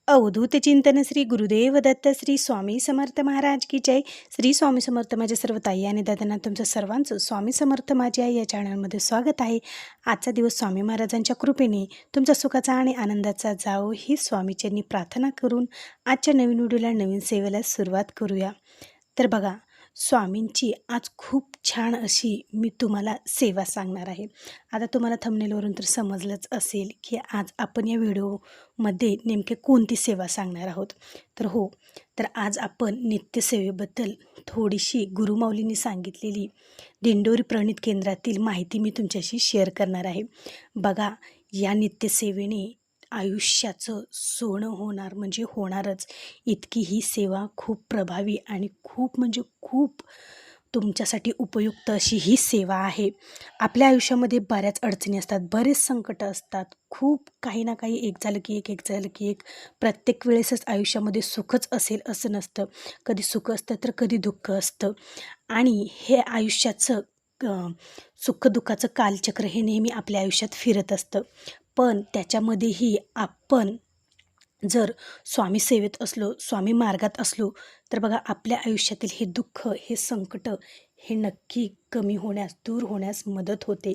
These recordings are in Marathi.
अवधूत चिंतन श्री गुरुदेव दत्त श्री स्वामी समर्थ महाराज की जय. श्री स्वामी समर्थ. माझ्या सर्व ताई आणि दादांना तुमचं सर्वांचं स्वामी समर्थ माझ्या या चॅनलमध्ये स्वागत आहे. आजचा दिवस स्वामी महाराजांच्या कृपेने तुमचा सुखाचा आणि आनंदाचा जावो ही स्वामीचरणी प्रार्थना करून आजच्या नवीन व्हिडिओला नवीन सेवेला सुरुवात करूया. तर बघा, स्वामींची आज खूप छान अशी मी तुम्हाला सेवा सांगणार आहे. आता तुम्हाला थंबनेलवरून तर समजलंच असेल की आज आपण या व्हिडिओमध्ये नेमके कोणती सेवा सांगणार आहोत. तर आज आपण नित्यसेवेबद्दल थोडीशी गुरुमाऊलींनी सांगितलेली दिंडोरी प्रणित केंद्रातील माहिती मी तुमच्याशी शेअर करणार आहे. बघा, या नित्यसेवेने आयुष्याचं सोनं होणार म्हणजे होणारच. इतकी ही सेवा खूप प्रभावी आणि खूप तुमच्यासाठी उपयुक्त अशी ही सेवा आहे. आपल्या आयुष्यामध्ये बऱ्याच अडचणी असतात, बरेच संकट असतात, खूप काही ना काही एक झालं की एक प्रत्येक वेळेसच आयुष्यामध्ये सुखच असेल असं नसतं. कधी सुख असतं तर कधी दुःख असतं आणि हे आयुष्याचं सुखदुःखाचं कालचक्र हे नेहमी आपल्या आयुष्यात फिरत असतं. पण त्याच्यामध्येही आपण जर स्वामी सेवेत असलो, स्वामी मार्गात असलो तर बघा, आपल्या आयुष्यातील हे दुःख, हे संकट हे नक्की कमी होण्यास, दूर होण्यास मदत होते.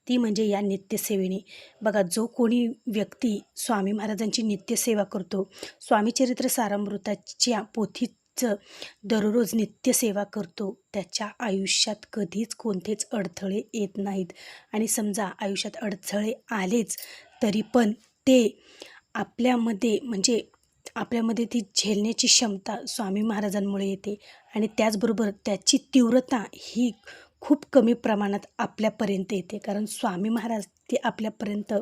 ती म्हणजे या नित्यसेवेने. बघा, जो कोणी व्यक्ती स्वामी महाराजांची नित्यसेवा करतो, स्वामी चरित्र सारामृताच्या पोथीचं दररोज नित्यसेवा करतो, त्याच्या आयुष्यात कधीच कोणतेच अडथळे येत नाहीत. आणि समजा आयुष्यात अडथळे आलेच तरी पण ते आपल्यामध्ये ती झेलण्याची क्षमता स्वामी महाराजांमुळे येते आणि त्याचबरोबर त्याची तीव्रता ही खूप कमी प्रमाणात आपल्यापर्यंत येते. कारण स्वामी महाराज ते आपल्यापर्यंत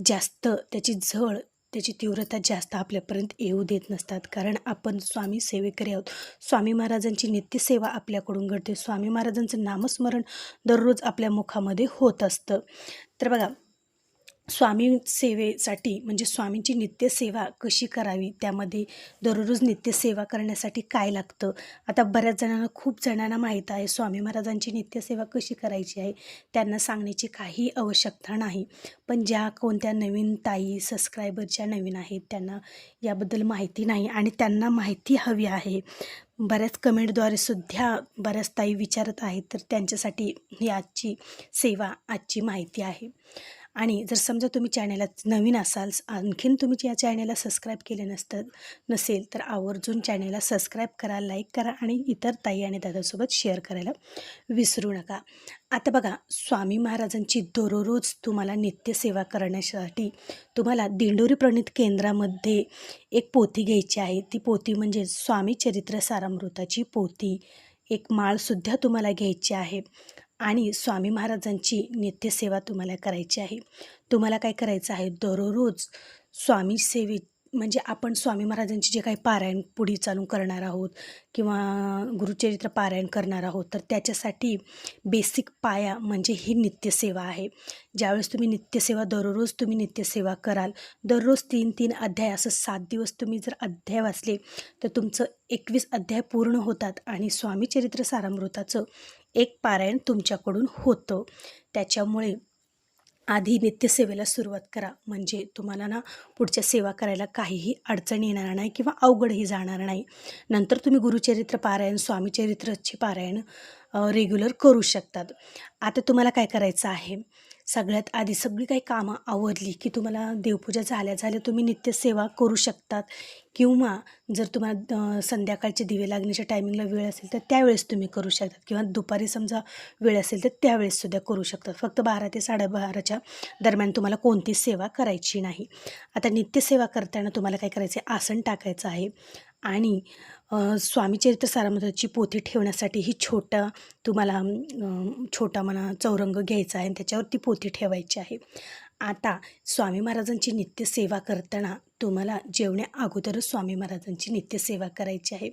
जास्त त्याची तीव्रता जास्त आपल्यापर्यंत येऊ देत नसतात. कारण आपण स्वामी सेवेकरी आहोत. स्वामी महाराजांची नित्यसेवा आपल्याकडून घडते. स्वामी महाराजांचं नामस्मरण दररोज आपल्या मुखामध्ये होत असतं. तर बघा, स्वामी सेवेसाठी म्हणजे स्वामींची नित्यसेवा कशी करावी, त्यामध्ये दररोज नित्यसेवा करण्यासाठी काय लागतं. आता खूप जणांना माहीत आहे स्वामी महाराजांची नित्यसेवा कशी करायची आहे, त्यांना सांगण्याची काही आवश्यकता नाही. पण ज्या कोणत्या नवीन ताई सबस्क्रायबरच्या नवीन आहेत त्यांना याबद्दल माहिती नाही आणि त्यांना माहिती हवी आहे. बऱ्याच कमेंटद्वारे सुद्धा बऱ्याच ताई विचारत आहेत, तर त्यांच्यासाठी ही आजची सेवा, आजची माहिती आहे. आणि जर समजा तुम्ही चॅनलला नवीन असाल, आणखीन तुम्ही या चॅनलला सबस्क्राईब केले नसेल तर आवर्जून चॅनलला सबस्क्राईब करा, लाईक करा आणि इतर ताई आणि दादासोबत शेअर करायला विसरू नका. आता बघा, स्वामी महाराजांची दररोज तुम्हाला नित्यसेवा करण्यासाठी तुम्हाला दिंडोरी प्रणित केंद्रामध्ये एक पोथी घ्यायची आहे. ती पोथी म्हणजे स्वामी चरित्र सारामृताची पोथी. एक माळसुद्धा तुम्हाला घ्यायची आहे आणि स्वामी महाराजांची नित्यसेवा तुम्हाला करायची आहे. तुम्हाला काय करायचं आहे, दररोज स्वामी सेवेत म्हणजे आपण स्वामी महाराजांची जे काही पारायण पुढे चालून करणार आहोत किंवा गुरुचरित्र पारायण करणार आहोत, तर त्याच्यासाठी बेसिक पाया म्हणजे ही नित्यसेवा आहे. ज्यावेळेस दररोज तुम्ही नित्यसेवा कराल, दररोज 3-3 अध्याय, असं 7 दिवस तुम्ही जर अध्याय वाचले तर तुमचं 21 अध्याय पूर्ण होतात आणि स्वामी चरित्र सारामृताचं एक पारायण तुमच्याकडून होतं. त्याच्यामुळे आधी नित्यसेवेला सुरुवात करा, म्हणजे तुम्हाला पुढच्या सेवा करायला काहीही अडचण येणार नाही किंवा अवघडही जाणार नाही. नंतर तुम्ही गुरुचरित्र पारायण, स्वामीचरित्राचे पारायण रेग्युलर करू शकतात. आता तुम्हाला काय करायचं आहे, सगळ्यात आधी सगळी काही कामं आवरली की तुम्हाला देवपूजा झाल्या तुम्ही नित्यसेवा करू शकतात किंवा जर तुम्हाला संध्याकाळचे दिवे लागण्याच्या टायमिंगला वेळ असेल तर त्यावेळेस तुम्ही करू शकतात किंवा दुपारी समजा वेळ असेल तर त्यावेळेससुद्धा करू शकतात. फक्त 12 ते 12:30च्या दरम्यान तुम्हाला कोणतीच सेवा करायची नाही. आता नित्यसेवा करताना तुम्हाला काय करायचं आहे, आसन टाकायचं आहे आणि स्वामी चरित्र सारामृताची पोथी ठेवण्यासाठी ही तुम्हाला छोटा चौरंग घ्यायचा आहे आणि त्याच्यावर ती पोथी ठेवायची आहे. आता स्वामी महाराजांची नित्यसेवा करताना तुम्हाला जेवण्या अगोदरच स्वामी महाराजांची नित्यसेवा करायची आहे.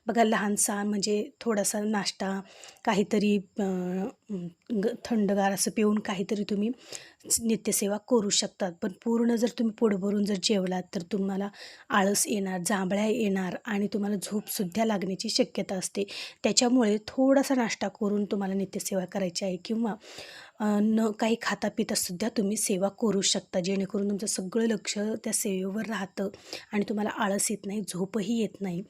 बघा, लहानसा म्हणजे थोडासा नाश्ता, काहीतरी थंडगार असं पिऊन काहीतरी तुम्ही नित्यसेवा करू शकतात. पण पूर्ण जर तुम्ही पोट भरून जर जेवलात तर तुम्हाला आळस येणार, जांभळ्या येणार आणि तुम्हाला झोपसुद्धा लागण्याची शक्यता असते. त्याच्यामुळे थोडासा नाश्ता करून तुम्हाला नित्यसेवा करायची आहे किंवा न काही खाता पिता सुद्धा तुम्ही सेवा करू शकता, जेणेकरून तुमचं सगळं लक्ष त्या सेवेवर राहतं आणि तुम्हाला आळस येत नाही, झोपही येत नाही.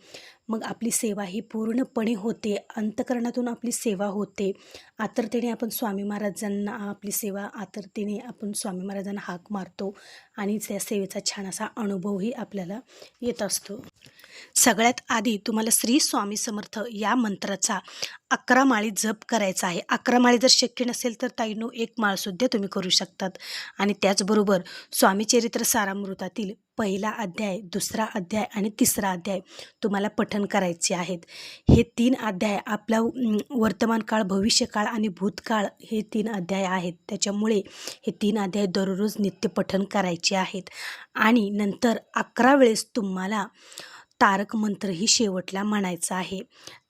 मग आपली सेवा ही पूर्णपणे होते, अंतःकरणातून आपली सेवा होते. आतुरतेने आपण स्वामी महाराजांना आपली सेवा आतुरतेने आपण स्वामी महाराजांना हाक मारतो आणि त्या सेवेचा छान असा अनुभवही आपल्याला येत असतो. सगळ्यात आधी तुम्हाला श्री स्वामी समर्थ या मंत्राचा 11 माळी जप करायचा आहे. 11 माळी जर शक्य नसेल तर ताईंनो 1 माळसुद्धा तुम्ही करू शकतात. आणि त्याचबरोबर स्वामी चरित्र सारामृतातील पहिला अध्याय, दुसरा अध्याय आणि तिसरा अध्याय तुम्हाला पठण करायचे आहेत. हे 3 अध्याय आपला वर्तमान काळ, भविष्यकाळ आणि भूतकाळ हे 3 अध्याय आहेत. त्याच्यामुळे हे 3 अध्याय दररोज नित्य पठण करायचे आहेत. आणि नंतर 11 वेळेस तुम्हाला तारक मंत्रही शेवटला म्हणायचं आहे.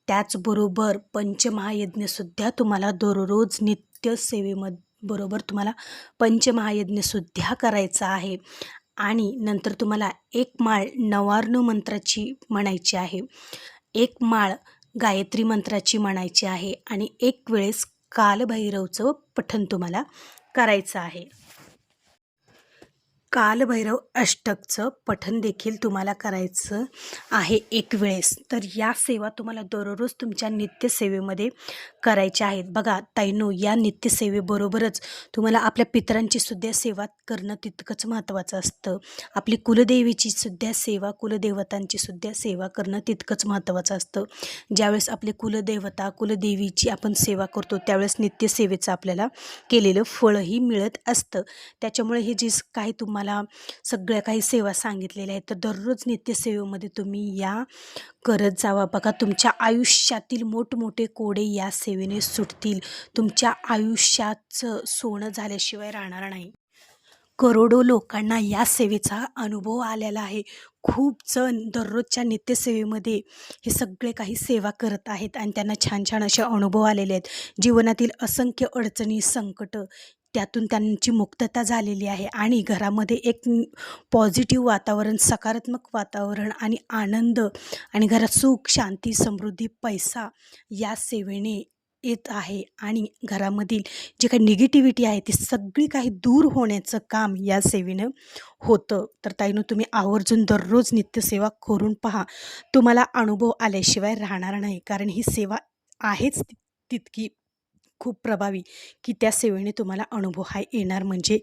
त्याचबरोबर पंचमहायज्ञसुद्धा तुम्हाला दररोज नित्य बरोबर तुम्हाला पंचमहायज्ञसुद्धा करायचा आहे. आणि नंतर तुम्हाला 1 माळ नवार्णव मंत्राची म्हणायची आहे, 1 माळ गायत्री मंत्राची म्हणायची आहे आणि 1 वेळेस कालभैरवचं पठण तुम्हाला करायचं आहे. कालभैरव अष्टकचं पठण देखील तुम्हाला करायचं आहे 1 वेळेस. तर या सेवा तुम्हाला दररोज तुमच्या नित्यसेवेमध्ये करायच्या आहेत. बघा ताईंनो, या नित्यसेवेबरोबरच तुम्हाला आपल्या पितरांची सुद्धा सेवा करणं तितकंच महत्त्वाचं असतं. आपली कुलदेवीची सुद्धा सेवा, कुलदेवतांची सुद्धा सेवा करणं तितकंच महत्त्वाचं असतं. ज्यावेळेस आपले कुलदेवता, कुलदेवीची आपण सेवा करतो त्यावेळेस नित्यसेवेचं आपल्याला केलेलं फळही मिळत असतं. त्याच्यामुळे हे जे काही तुम्हाला सगळ्या काही सेवा सांगितलेल्या आहेत, तर दररोज नित्यसेवेमध्ये तुम्ही या करत जावा. बघा, तुमच्या आयुष्यातील मोठमोठे कोडे या सेवेने सुटतील. तुमच्या आयुष्याचं सोनं झाल्याशिवाय राहणार नाही. करोडो लोकांना या सेवेचा अनुभव आलेला आहे. खूप जण दररोजच्या नित्यसेवेमध्ये हे सगळे काही सेवा करत आहेत आणि त्यांना छान छान असे अनुभव आलेले आहेत. जीवनातील असंख्य अडचणी, संकटं त्यातून त्यांची मुक्तता झालेली आहे आणि घरामध्ये एक पॉझिटिव्ह वातावरण, सकारात्मक वातावरण आणि आनंद आणि घरात सुख, शांती, समृद्धी, पैसा या सेवेने येत आहे. आणि घरामधील जे काही निगेटिव्हिटी आहे ती सगळी काही दूर होण्याचं काम या सेवेनं होतं. तर ताईंनो, तुम्ही आवर्जून दररोज नित्यसेवा करून पहा. तुम्हाला अनुभव आल्याशिवाय राहणार नाही, कारण ही सेवा आहेच तितकी खूप प्रभावी, की त्या सेवेने तुम्हाला अनुभव हा येणार म्हणजे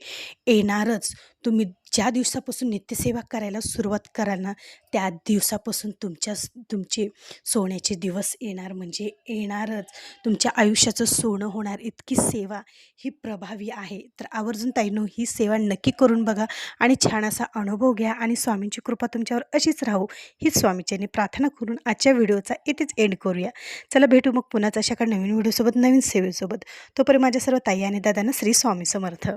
येणारच. तुम्ही ज्या दिवसापासून नित्यसेवा करायला सुरुवात कराल ना, त्या दिवसापासून तुमचे सोन्याचे दिवस येणार म्हणजे येणारच. तुमच्या आयुष्याचं सोनं होणार इतकी सेवा ही प्रभावी आहे. तर आवर्जून ताईंनो, ही सेवा नक्की करून बघा आणि छान असा अनुभव घ्या आणि स्वामींची कृपा तुमच्यावर अशीच राहो हीच स्वामीचरणी प्रार्थना करून आजच्या व्हिडिओचा इथेच एंड करूया. चला, भेटू मग पुन्हाच अशा नवीन व्हिडिओसोबत, नवीन सेवेसोबत. तोपर्यंत माझ्या सर्व ताई आणि दादांना श्री स्वामी समर्थ.